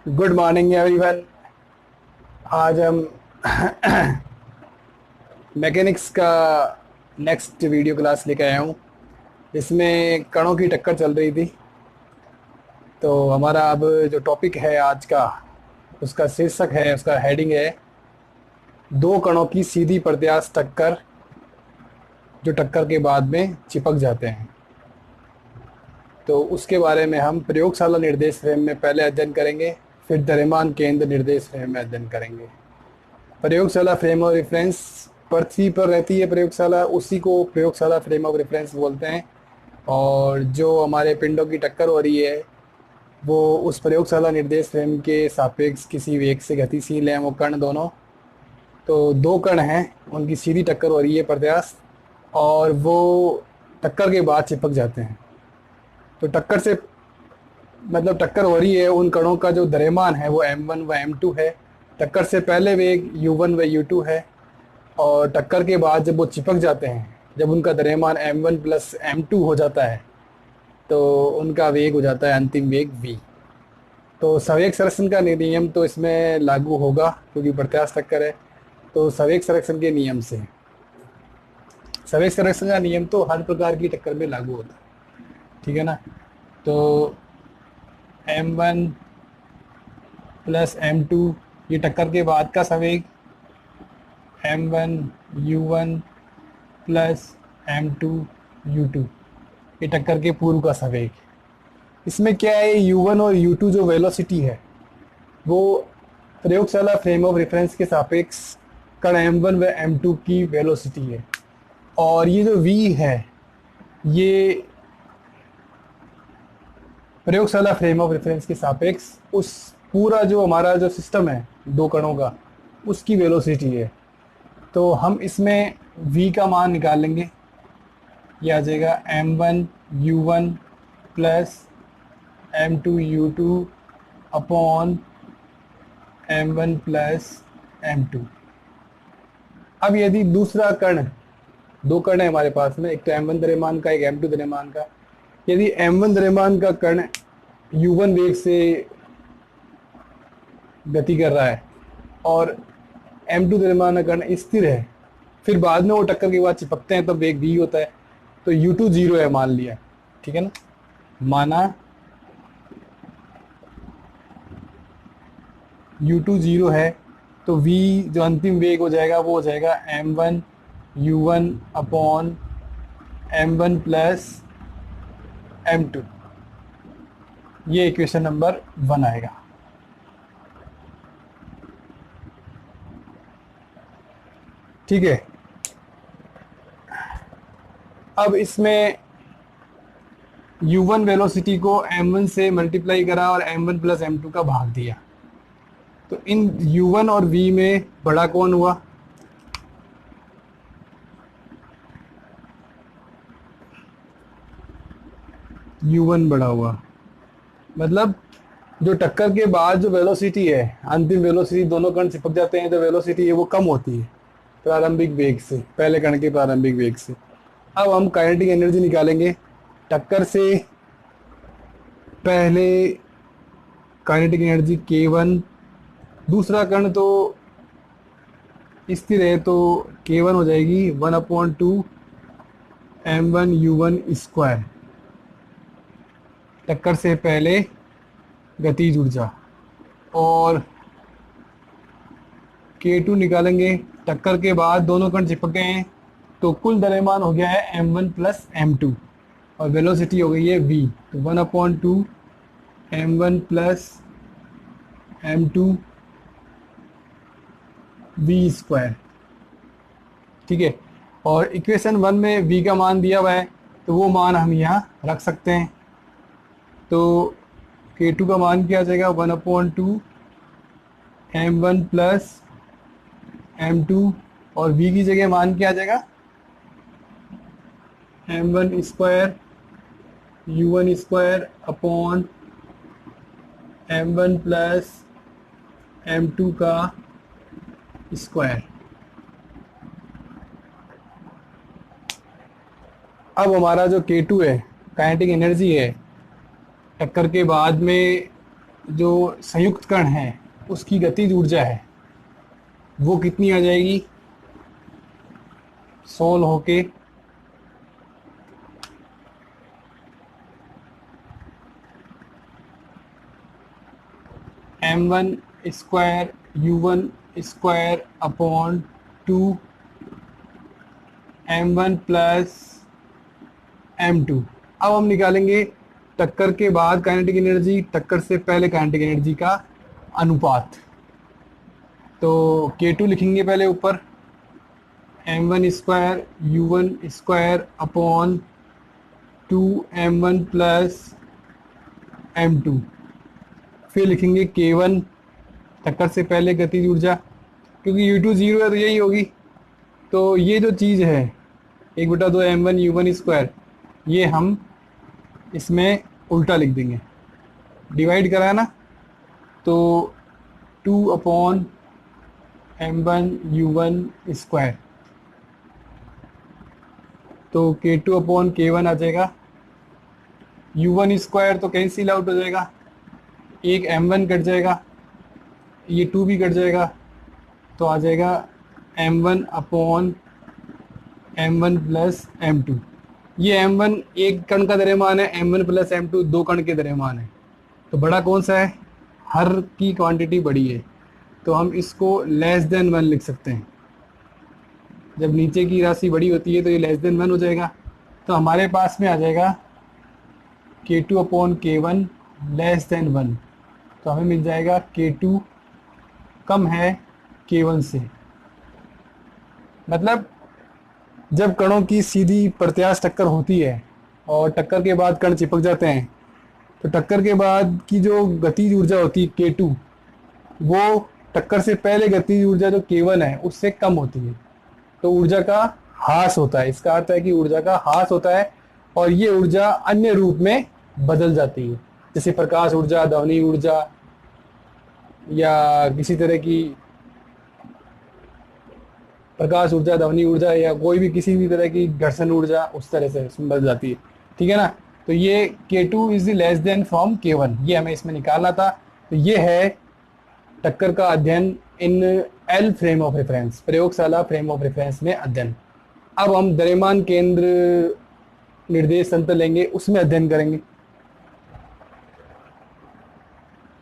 Good morning everyone. आज हम mechanics का नेक्स्ट वीडियो क्लास लेकर आया हूँ। इसमें कणों की टक्कर चल रही थी। तो हमारा अब जो टॉपिक है आज का, उसका शीर्षक है, उसका हेडिंग है दो कणों की सीधी प्रत्यास्थ टक्कर जो टक्कर के बाद में चिपक जाते हैं। तो उसके बारे में हम प्रयोगशाला निर्देश फ्रेम में पहले अध्ययन करेंगे, फिर द्रव्यमान केंद्र निर्देश फ्रेम में अध्ययन करेंगे। प्रयोगशाला फ्रेम ऑफ रेफरेंस पृथ्वी पर रहती है प्रयोगशाला, उसी को प्रयोगशाला फ्रेम ऑफ रेफरेंस बोलते हैं। और जो हमारे पिंडों की टक्कर हो रही है वो उस प्रयोगशाला निर्देश फ्रेम के सापेक्ष किसी वेग से गतिशील हैं वो कण दोनों। तो दो कण हैं, उनकी सीधी टक्कर हो रही है प्रत्यास्थ, और वो टक्कर के बाद चिपक जाते हैं। तो टक्कर से मतलब टक्कर हो रही है, उन कणों का जो द्रव्यमान है वो m1 व m2 है। टक्कर से पहले वेग u1 व u2 है, और टक्कर के बाद जब वो चिपक जाते हैं, जब उनका द्रव्यमान m1 प्लस m2 हो जाता है, तो उनका वेग हो जाता है अंतिम वेग v। तो संवेग संरक्षण का नियम तो इसमें लागू होगा क्योंकि प्रत्यास्थ टक्कर है। तो संवेग संरक्षण के नियम से, संवेग संरक्षण का नियम तो हर प्रकार की टक्कर में लागू होता है, ठीक है ना। तो m1 प्लस m2 ये टक्कर के बाद का संवेग, m1 u1 plus m2 u2 ये टक्कर के पूर्व का संवेग। इसमें क्या है, u1 और u2 जो वेलोसिटी है वो प्रयोगशाला फ्रेम ऑफ रेफरेंस के सापेक्ष कण m1 व m2 की वेलोसिटी है, और ये जो v है ये प्रयोगशाला फ्रेम ऑफ रेफरेंस के सापेक्ष उस पूरा जो हमारा जो सिस्टम है दो कणों का, उसकी वेलोसिटी है। तो हम इसमें v का मान निकालेंगे, ये आ जाएगा m1 u1 plus m2 u2 upon m1 plus m2। अब यदि दूसरा कण, दो कण है हमारे पास में, एक तो m1 द्रव्यमान का, एक m2 द्रव्यमान का। यदि m1 द्रव्यमान का कण u1 वेग से गति कर रहा है और m2 द्रव्यमान का कण स्थिर है, फिर बाद में वो टक्कर के बाद चिपकते हैं तो वेग v होता है। तो u2 0 है मान लिया, ठीक है ना। माना u2 0 है, तो v जो अंतिम वेग हो जाएगा वो हो जाएगा m1 u1 upon m1 plus m2। ये इक्वेशन नंबर 1 आएगा। ठीक है। अब इसमें u1 वेलोसिटी को m1 से मल्टीप्लाई करा और m1 प्लस m2 का भाग दिया। तो इन u1 और v में बड़ा कौन हुआ? u1 बड़ा हुआ। मतलब जो टक्कर के बाद जो वेलोसिटी है, अंतिम वेलोसिटी, दोनों कण चिपक जाते हैं, जो वेलोसिटी है वो कम होती है प्रारंभिक वेग से, पहले कण के प्रारंभिक वेग से। अब हम काइनेटिक एनर्जी निकालेंगे। टक्कर से पहले काइनेटिक एनर्जी k1, दूसरा कण तो स्थिर है तो k1 हो जाएगी 1/2 m1 u1 स्क्वायर, टक्कर से पहले गतिज ऊर्जा। और k2 निकालेंगे, टक्कर के बाद दोनों कण चिपक गए हैं तो कुल द्रव्यमान हो गया है m1 प्लस m2 और वेलोसिटी हो गई है v। तो 1/2 m1 plus m2 v square, ठीक है। और इक्वेशन 1 में v का मान दिया हुआ है तो वो मान हम यहाँ रख सकते हैं। तो k2 का मान क्या आ जाएगा, 1/2 m1 प्लस m2, और v की जगह मान क्या आ जाएगा, m1 square u1 square upon m1 plus m2 का स्क्वायर। अब हमारा जो k2 है, काइनेटिक एनर्जी है, टक्कर के बाद में जो संयुक्त कण है उसकी गतिज ऊर्जा है वो कितनी आ जाएगी, सोल होके m1 square u1 square upon 2 m1 plus m2। अब हम निकालेंगे टक्कर के बाद काइनेटिक एनर्जी, टक्कर से पहले काइनेटिक एनर्जी का अनुपात। तो K2 लिखेंगे पहले ऊपर, m1 square u1 square upon 2m1 plus m2। फिर लिखेंगे K1 टक्कर से पहले गतिज ऊर्जा, क्योंकि U2 0 है तो यही होगी। तो ये जो चीज़ है 1/2 m1 u1 स्क्वायर, ये हम इसमें उल्टा लिख देंगे, डिवाइड करा है ना, तो 2/m1 u1 स्क्वायर, तो K2/K1 आ जाएगा। u1 स्क्वायर तो कैंसिल आउट हो जाएगा, एक m1 कट जाएगा, ये 2 भी कट जाएगा, तो आ जाएगा m1/m1 प्लस m2। ये m1 एक कण का द्रव्यमान है, m1 प्लस m2 दो कण के द्रव्यमान है। तो बड़ा कौन सा है, हर की क्वांटिटी बड़ी है, तो हम इसको लेस देन 1 लिख सकते हैं। जब नीचे की राशि बड़ी होती है तो ये लेस देन 1 हो जाएगा। तो हमारे पास में आ जाएगा K2/K1 लेस देन 1। तो हमें मिल जाएगा K2 कम है K1 से। मतलब जब कणों की सीधी प्रत्यास्थ टक्कर होती है और टक्कर के बाद कण चिपक जाते हैं, तो टक्कर के बाद की जो गतिज ऊर्जा होती है K2, वो टक्कर से पहले गतिज ऊर्जा जो K1 है उससे कम होती है। तो ऊर्जा का ह्रास होता है, इसका अर्थ है कि ऊर्जा का ह्रास होता है और ये ऊर्जा अन्य रूप में बदल जाती है, जैसे प्रकाश ऊर्जा, ध्वनि ऊर्जा, या किसी तरह की प्रकाश ऊर्जा, ध्वनि ऊर्जा, या कोई भी किसी भी तरह की घर्षण ऊर्जा उस तरह से इसमें बदल जाती है। ठीक है ना। तो ये K2 is less than from K1, ये हमें इसमें निकालना था। तो ये है टक्कर का अध्ययन in L frame of reference, प्रयोगशाला फ्रेम ऑफ रेफरेंस में अध्ययन। अब हम द्रव्यमान केंद्र निर्देश तंत्र लेंगे, उसमें अध्ययन करेंगे।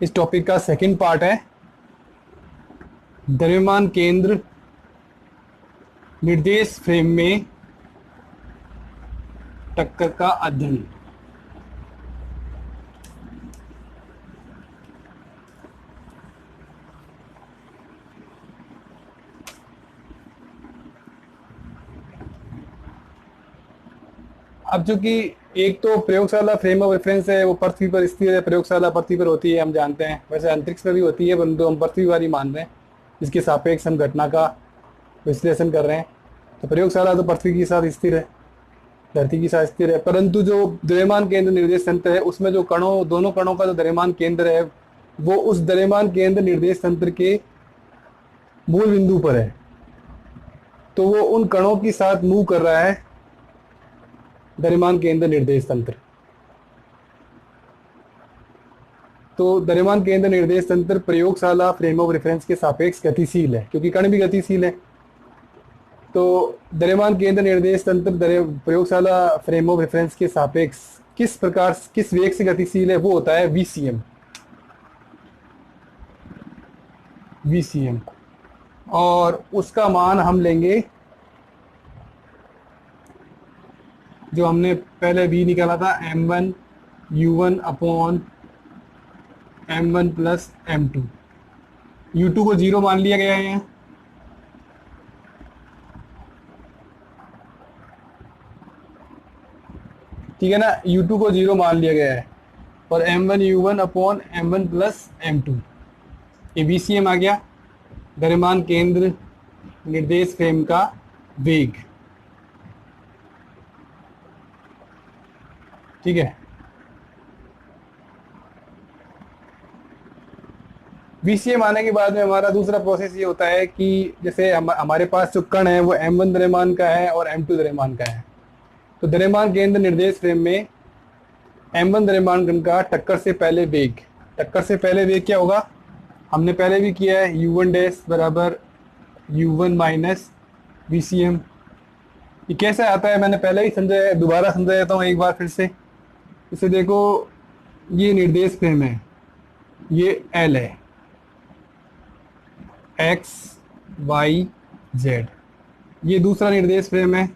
इस टॉपिक का सेकंड पार्ट है द्रव्यमान केंद्र निर्देश फ्रेम में टक्कर का अध्ययन। अब चूंकि एक तो प्रयोगशाला फ्रेम ऑफ रेफरेंस है, वो पृथ्वी पर स्थिर है, प्रयोगशाला पृथ्वी पर होती है, हम जानते हैं। वैसे अंतरिक्ष पर भी होती है, परंतु हम पृथ्वी वाली मान रहे हैं, जिसके सापेक्ष हम घटना का विश्लेषण कर रहे हैं। तो प्रयोगशाला तो पृथ्वी के साथ स्थिर है, धरती के साथ स्थिर है, परंतु जो द्रव्यमान केंद्र निर्देश तंत्र है उसमें जो कणों, दोनों कणों का जो द्रव्यमान केंद्र है वो उस द्रव्यमान केंद्र निर्देश तंत्र के मूल बिंदु पर है। तो वो उन कणों के साथ मूव कर रहा है द्रव्यमान केंद्र निर्देश तंत्र। तो द्रव्यमान केंद्र निर्देश तंत्र प्रयोगशाला फ्रेम ऑफ रेफरेंस के सापेक्ष गतिशील है, क्योंकि कण भी गतिशील है। तो द्रव्यमान केंद्र निर्देश तंत्र प्रयोगशाला फ्रेम ऑफ रेफरेंस के सापेक्ष किस प्रकार, किस वेग से गतिशील है, वो होता है VCM। और उसका मान हम लेंगे, जो हमने पहले V निकाला था, m1 u1 upon m1 plus m2। u2 को 0 मान लिया गया है, ठीक है ना। u2 को 0 मान लिया गया है और m1 u1 upon m1 plus m2, ये VCM आ गया, द्रव्यमान केंद्र निर्देश फ्रेम का वेग। ठीक है। VCM आने के बाद में हमारा दूसरा प्रोसेस ये होता है कि जैसे हमारे पास जो कण है वो m1 द्रव्यमान का है और m2 द्रव्यमान का है। तो द्रव्यमान केंद्र निर्देश फ्रेम में m1 द्रव्यमान कण का टक्कर से पहले वेग, टक्कर से पहले वेग क्या होगा, हमने पहले भी किया है, u1 डैश बराबर u1 माइनस VCM। ये कैसे आता है मैंने पहले ही समझाया है, दोबारा समझा देता हूँ एक बार फिर से। इसे देखो, ये निर्देश फ्रेम है, ये L है, X Y Z। ये दूसरा निर्देश फ्रेम है,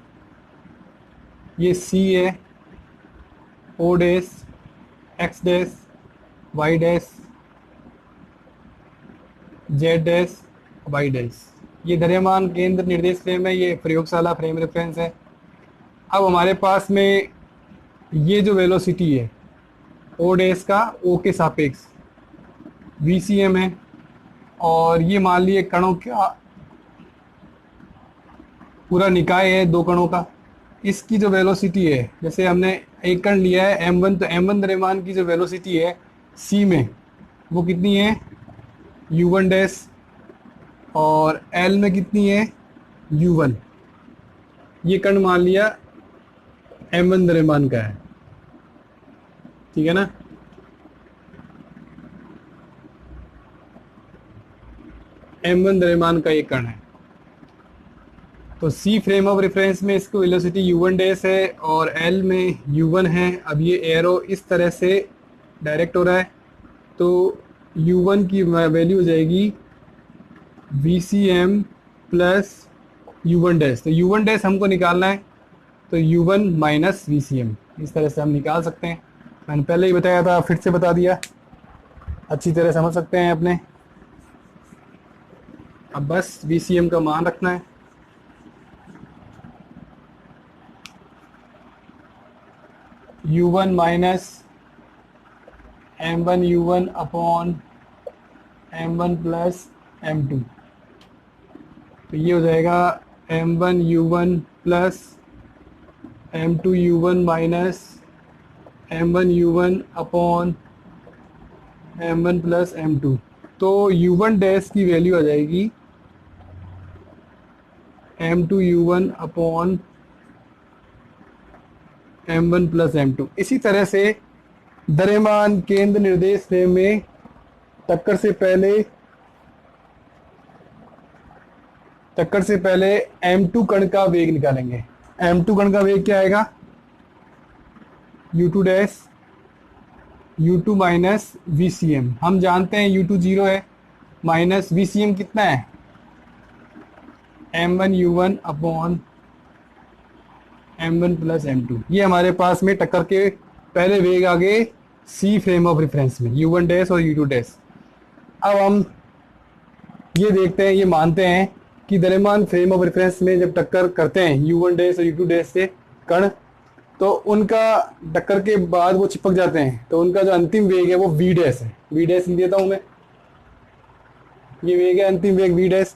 ये C है, O dash X dash Y dash Z dash Y dash. ये द्रव्यमान केंद्र निर्देश फ्रेम है, ये प्रयोगशाला फ्रेम रेफरेंस है। अब हमारे पास में ये जो वेलोसिटी है O डैश का O के सापेक्ष VCM है, और ये मान लिए कणों का पूरा निकाय है दो कणों का। इसकी जो वेलोसिटी है, जैसे हमने एक कण लिया है m1, तो m1 द्रव्यमान की जो वेलोसिटी है C में वो कितनी है u1 डैश, और L में कितनी है u1। ये कण मान लिया m1 द्रव्यमान का है, ठीक है ना। m1 द्रव्यमान का ये कण है, तो C फ्रेम ऑफ रेफरेंस में इसको वेलोसिटी u1 डैश है और L में u1 है। अब ये एरो इस तरह से डायरेक्ट हो रहा है, तो u1 की वैल्यू हो जाएगी VCM प्लस u1 डैश। तो u1 डैश हमको निकालना है, तो u1 माइनस VCM, इस तरह से हम निकाल सकते हैं। मैंने पहले ही बताया था, फिर से बता दिया, अच्छी तरह समझ सकते हैं अपने। अब बस VCM का मान रखना है। u1 minus m1 u1 upon m1 plus m2, तो ये हो जाएगा m1 u1 plus m2 u1 minus m1 u1 upon m1 plus m2। तो u1 डैश की वैल्यू आ जाएगी m2 u1 upon m1 plus m2। इसी तरह से द्रव्यमान केंद्र निर्देश फ्रेम में टक्कर से पहले m2 कण का वेग निकालेंगे। m2 कण का वेग क्या आएगा, u2 dash u2 minus VCM। हम जानते हैं u2 0 है, माइनस VCM कितना है m1 u1 upon m1 plus m2। ये हमारे पास में टक्कर के पहले वेग आ गए C फ्रेम ऑफ रेफरेंस में, u1 डैश और u2 डैश। अब हम ये देखते हैं, ये मानते हैं कि द्रव्यमान फ्रेम ऑफ रेफरेंस में जब टक्कर करते हैं u1 डैश और u2 डैश से कण, तो उनका टक्कर के बाद वो चिपक जाते हैं, तो उनका जो अंतिम वेग है वो v डैश है। v डैश लिख देता हूँ मैं, ये वेग है अंतिम वेग v डैश।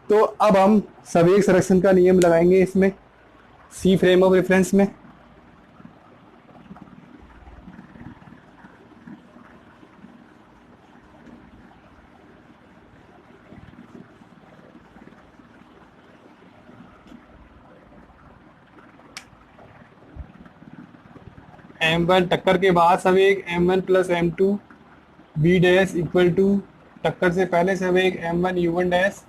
तो अब हम संवेग संरक्षण का नियम लगाएंगे इसमें C फ्रेम ऑफ रेफरेंस में। m1 टक्कर के बाद संवेग m1 plus m2 v dash equal to टक्कर से पहले संवेग m1 u1 dash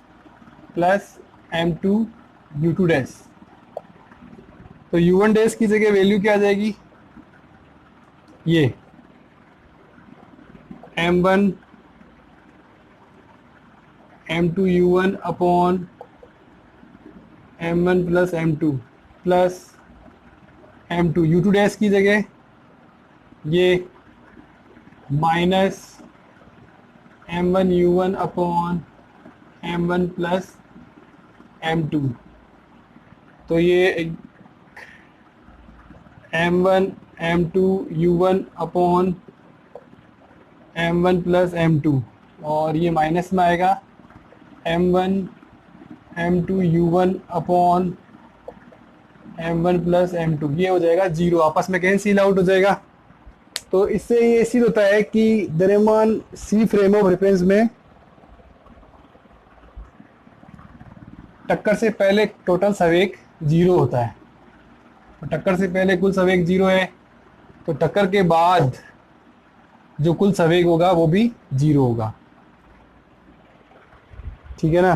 plus m2 u2 dash. तो u1 डैश की जगह वैल्यू क्या आ जाएगी, ये m1 m2 u1 upon m1 plus m2 plus m2 u2 dash की जगह ये minus m1 u1 upon m1 plus m2। तो ये m1 m2 u1 upon m1 plus m2, और ये माइनस में आएगा m1 m2 u1 upon m1 plus m2। ये हो जाएगा 0, आपस में कैंसिल आउट हो जाएगा। तो इससे ये सिद्ध होता है कि द्रव्यमान C फ्रेम ऑफ रेफरेंस में टक्कर से पहले टोटल संवेग 0 होता है। तो टक्कर से पहले कुल संवेग 0 है, तो टक्कर के बाद जो कुल संवेग होगा वो भी 0 होगा। ठीक है ना?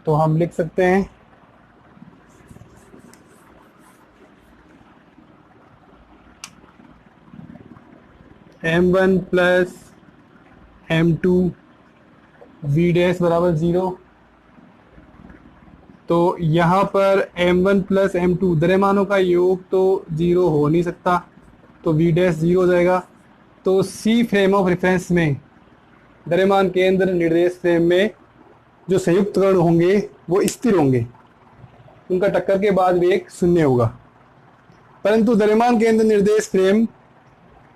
तो हम लिख सकते हैं m1 plus m2 v dash बराबर 0। तो यहाँ पर m1 प्लस m2 द्रव्यमानों का योग तो 0 हो नहीं सकता, तो v डैश 0 हो जाएगा। तो c फ्रेम ऑफ रेफरेंस में, द्रव्यमान केंद्र निर्देश फ्रेम में जो संयुक्त कण होंगे वो स्थिर होंगे, उनका टक्कर के बाद वेग 0 होगा। परंतु द्रव्यमान केंद्र निर्देश फ्रेम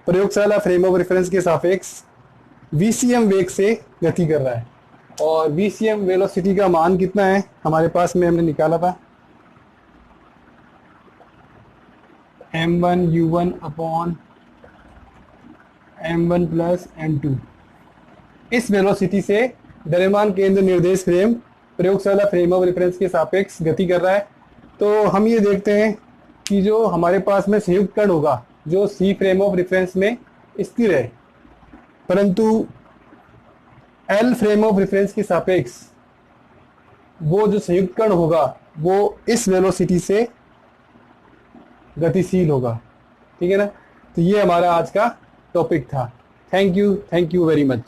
प्रयोगशाला फ्रेम ऑफ रेफरेंस के सापेक्ष VCM वेग से गति कर रहा है, और VCM वेलोसिटी का मान कितना है हमारे पास में हमने निकाला था, m1 u1 upon m1 plus m2। इस वेलोसिटी से द्रव्यमान केंद्र निर्देश फ्रेम प्रयोगशाला फ्रेम ऑफ रेफरेंस के सापेक्ष गति कर रहा है। तो हम ये देखते हैं कि जो हमारे पास में संयुक्त कण होगा जो C फ्रेम ऑफ रेफरेंस में स्थिर है, परंतु L फ्रेम ऑफ रेफरेंस के सापेक्ष वो जो संयुक्त कण होगा वो इस वेलोसिटी से गतिशील होगा। ठीक है ना? तो ये हमारा आज का टॉपिक था। Thank you very much.